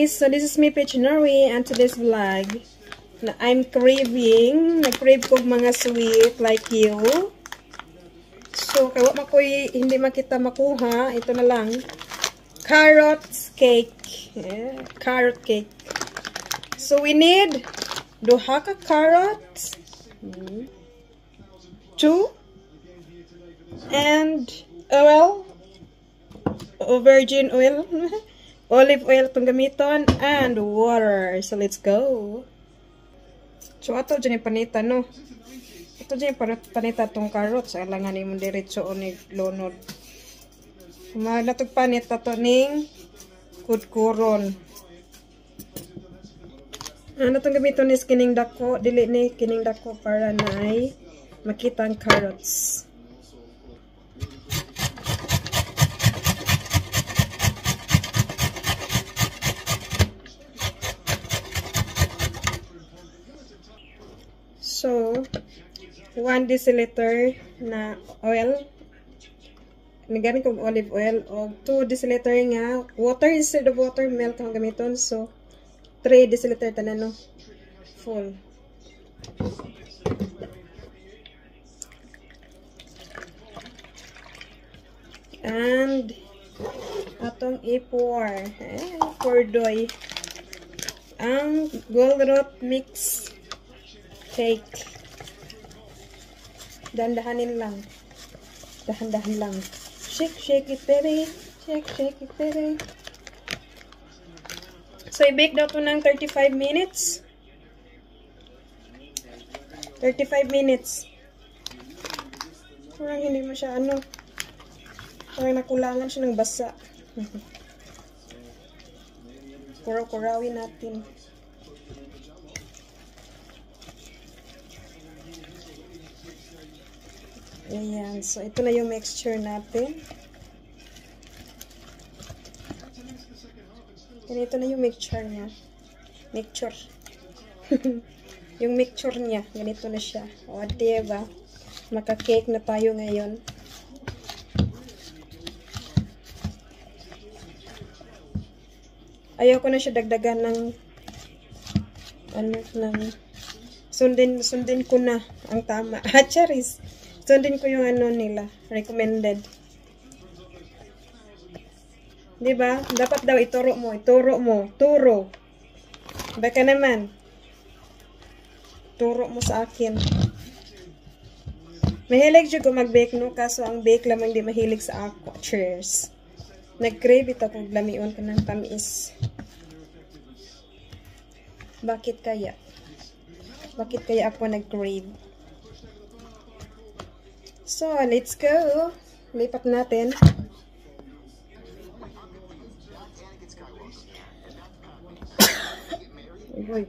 guys, so this is me Pichinari and today's vlog na I'm craving, nag-crave ko mga sweet like you. So kaya makoy hindi makita makuha, ito na lang. Carrot cake. Yeah, carrot cake. So we need duha ka carrots, 2 and oil, virgin oil. Olive oil itong gamiton and water. So let's go. So ato dyan yung panita, no? Ito dyan yung panita itong carrots. Alangan yung diretso o ni lonod. Malatog panita to ning kudkuron. Ano itong gamiton is kining dako. Dili ni kining dako para na ay makita ang carrots. So, 1 deciliter na oil. Nagamit kong olive oil. O 2 deciliter nga water instead of water, milk ang gamiton. So, 3 deciliter tanan, no? Full. And, atong i-pour. Pour doy. Ang gold root mix cake. Dahan-dahanin lang. Dahan-dahan lang. Shake, shake it, baby. Shake, shake it, baby. So, i-bake daw ito ng 35 minutes. 35 minutes. Parang hindi mo siya, ano, parang nakulangan siya ng basa. Kuraw-kurawin natin. Ayan. So, ito na yung mixture natin. Ganito na yung mixture niya. Mixture. Yung mixture niya. Ganito na siya. O, diba? Maka-cake na tayo ngayon. Ayaw ko na siya dagdagan ng ano, ng sundin ko na ang tama. Charis. Sundin ko yung ano nila, recommended. Diba? Dapat daw ituro mo. Turo. Baka naman. Turo mo sa akin. Mahilig siya ko mag-bake, no? Kaso ang bake lamang di mahilig sa ako. Cheers. Nag-crave ito kung lamion ka ng tamis. Bakit kaya? Bakit kaya ako nag-crave? So, let's go. Lipat natin. Uy.